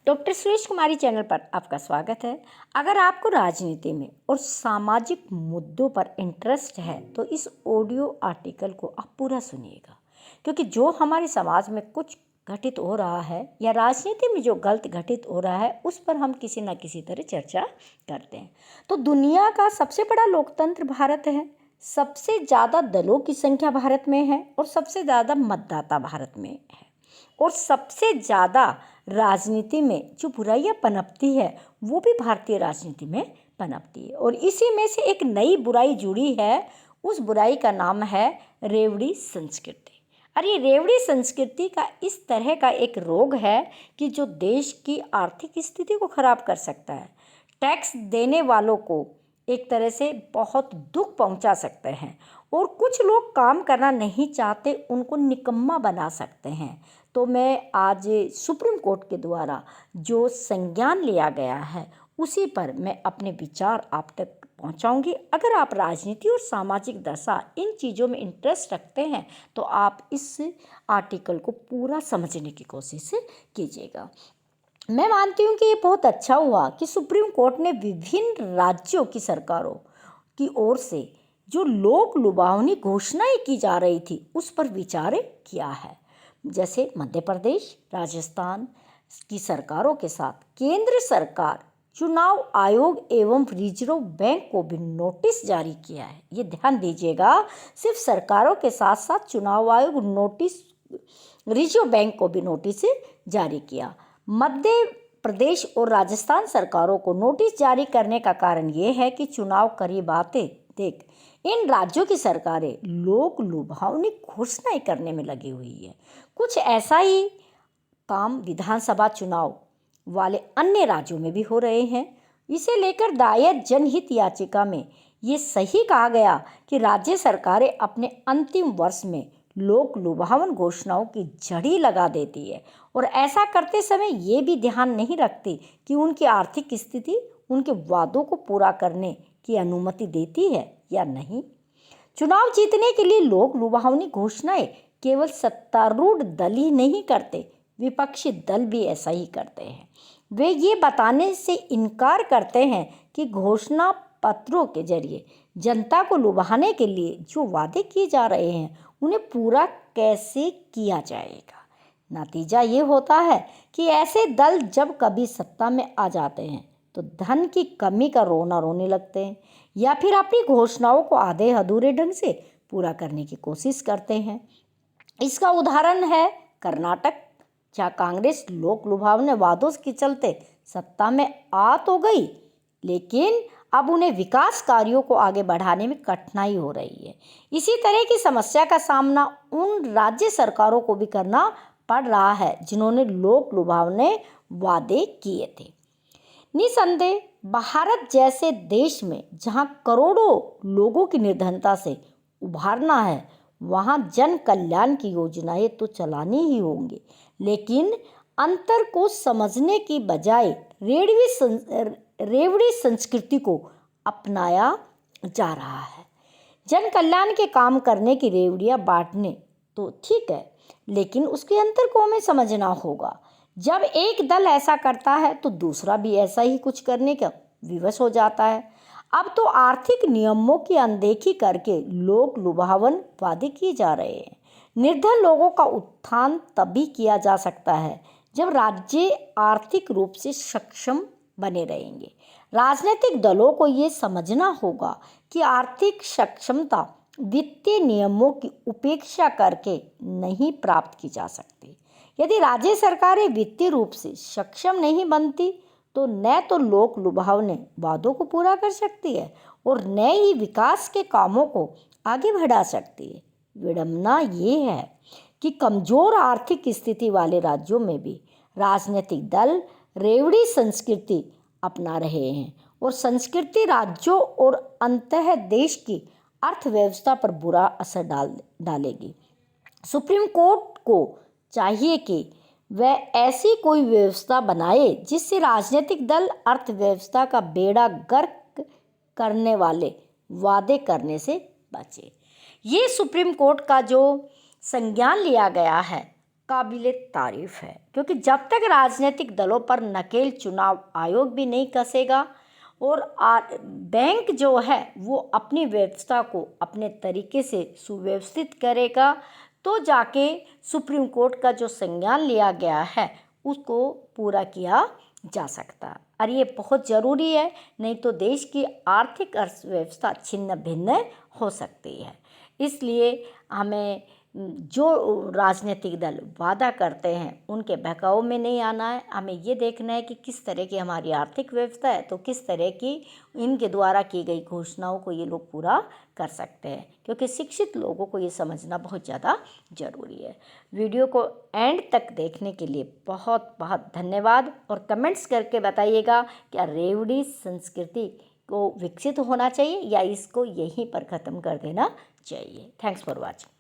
Doctor Suresh कुमारी channel पर आपका स्वागत है। अगर आपको राजनीति में और सामाजिक मुद्दों पर इंटरेस्ट है तो इस ऑडियो आर्टिकल को आप पूरा सुनिएगा, क्योंकि जो हमारे समाज में कुछ घटित हो रहा है या राजनीति में जो गलत घटित हो रहा है उस पर हम किसी न किसी तरह चर्चा करते हैं। तो दुनिया का सबसे बड़ा लोकतंत्र भारत है, सबसे ज़्यादा दलों की संख्या भारत में है और सबसे ज़्यादा मतदाता भारत में है और सबसे ज़्यादा राजनीति में जो बुराइयां पनपती है वो भी भारतीय राजनीति में पनपती है। और इसी में से एक नई बुराई जुड़ी है, उस बुराई का नाम है रेवड़ी संस्कृति। और ये रेवड़ी संस्कृति का इस तरह का एक रोग है कि जो देश की आर्थिक स्थिति को खराब कर सकता है, टैक्स देने वालों को एक तरह से बहुत दुख पहुंचा सकते हैं और कुछ लोग काम करना नहीं चाहते उनको निकम्मा बना सकते हैं। तो मैं आज सुप्रीम कोर्ट के द्वारा जो संज्ञान लिया गया है उसी पर मैं अपने विचार आप तक पहुंचाऊंगी। अगर आप राजनीति और सामाजिक दशा इन चीज़ों में इंटरेस्ट रखते हैं तो आप इस आर्टिकल को पूरा समझने की कोशिश कीजिएगा। मैं मानती हूँ कि ये बहुत अच्छा हुआ कि सुप्रीम कोर्ट ने विभिन्न राज्यों की सरकारों की ओर से जो लोक लुभावनी घोषणाएं की जा रही थी उस पर विचार किया है। जैसे मध्य प्रदेश, राजस्थान की सरकारों के साथ केंद्र सरकार चुनाव आयोग एवं रिजर्व बैंक को भी नोटिस जारी किया है। ये ध्यान दीजिएगा, सिर्फ सरकारों के साथ साथ चुनाव आयोग रिजर्व बैंक को भी नोटिस जारी किया। मध्य प्रदेश और राजस्थान सरकारों को नोटिस जारी करने का कारण ये है कि चुनाव करीब आते देख इन राज्यों की सरकारें लोक लुभावनी घोषणाएं करने में लगी हुई है। कुछ ऐसा ही काम विधानसभा चुनाव वाले अन्य राज्यों में भी हो रहे हैं। इसे लेकर दायर जनहित याचिका में ये सही कहा गया कि राज्य सरकारें अपने अंतिम वर्ष में लोक लुभावन घोषणाओं की झड़ी लगा देती है और ऐसा करते समय ये भी ध्यान नहीं रखती कि उनकी आर्थिक स्थिति उनके वादों को पूरा करने की अनुमति देती है या नहीं। चुनाव जीतने के लिए लोक लुभावनी घोषणाएं केवल सत्तारूढ़ दल ही नहीं करते, विपक्षी दल भी ऐसा ही करते हैं। वे ये बताने से इनकार करते हैं कि घोषणा पत्रों के जरिए जनता को लुभाने के लिए जो वादे किए जा रहे हैं उन्हें पूरा कैसे किया जाएगा। नतीजा ये होता है कि ऐसे दल जब कभी सत्ता में आ जाते हैं तो धन की कमी का रोना रोने लगते हैं या फिर अपनी घोषणाओं को आधे अधूरे ढंग से पूरा करने की कोशिश करते हैं। इसका उदाहरण है कर्नाटक, जहाँ कांग्रेस लोक लुभावने वादों के चलते सत्ता में आ तो गई, लेकिन अब उन्हें विकास कार्यों को आगे बढ़ाने में कठिनाई हो रही है। इसी तरह की समस्या का सामना उन राज्य सरकारों को भी करना पड़ रहा है जिन्होंने लोक लुभावने वादे किए थे। निसंदेह भारत जैसे देश में जहां करोड़ों लोगों की निर्धनता से उभारना है वहां जन कल्याण की योजनाएं तो चलानी ही होंगी, लेकिन अंतर को समझने की बजाय रेवड़ी संस्कृति को अपनाया जा रहा है। जन कल्याण के काम करने की रेवड़ियां बांटने तो ठीक है, लेकिन उसके अंतर को हमें समझना होगा। जब एक दल ऐसा करता है तो दूसरा भी ऐसा ही कुछ करने का विवश हो जाता है। अब तो आर्थिक नियमों की अनदेखी करके लोक लुभावन वादे किए जा रहे हैं। निर्धन लोगों का उत्थान तभी किया जा सकता है जब राज्य आर्थिक रूप से सक्षम बने रहेंगे। राजनीतिक दलों को ये समझना होगा कि आर्थिक सक्षमता वित्तीय नियमों की उपेक्षा करके नहीं प्राप्त की जा सकती। यदि राज्य सरकारें वित्तीय रूप से सक्षम नहीं बनती तो न तो लोक लुभावने वादों को पूरा कर सकती है और न ही विकास के कामों को आगे बढ़ा सकती है। विडंबना ये है कि कमजोर आर्थिक स्थिति वाले राज्यों में भी राजनीतिक दल रेवड़ी संस्कृति अपना रहे हैं और संस्कृति राज्यों और अंततः देश की अर्थव्यवस्था पर बुरा असर डालेगी। सुप्रीम कोर्ट को चाहिए कि वह ऐसी कोई व्यवस्था बनाए जिससे राजनीतिक दल अर्थव्यवस्था का बेड़ा गर्क करने वाले वादे करने से बचे। ये सुप्रीम कोर्ट का जो संज्ञान लिया गया है काबिले तारीफ है, क्योंकि जब तक राजनीतिक दलों पर नकेल चुनाव आयोग भी नहीं कसेगा और बैंक जो है वो अपनी व्यवस्था को अपने तरीके से सुव्यवस्थित करेगा, तो जाके सुप्रीम कोर्ट का जो संज्ञान लिया गया है उसको पूरा किया जा सकता है। और ये बहुत ज़रूरी है, नहीं तो देश की आर्थिक अर्थव्यवस्था छिन्न भिन्न हो सकती है। इसलिए हमें जो राजनीतिक दल वादा करते हैं उनके बहकावे में नहीं आना है। हमें ये देखना है कि किस तरह की हमारी आर्थिक व्यवस्था है, तो किस तरह की इनके द्वारा की गई घोषणाओं को ये लोग पूरा कर सकते हैं, क्योंकि शिक्षित लोगों को ये समझना बहुत ज़्यादा ज़रूरी है। वीडियो को एंड तक देखने के लिए बहुत बहुत धन्यवाद, और कमेंट्स करके बताइएगा क्या रेवड़ी संस्कृति को विकसित होना चाहिए या इसको यहीं पर ख़त्म कर देना चाहिए। Thanks for watching.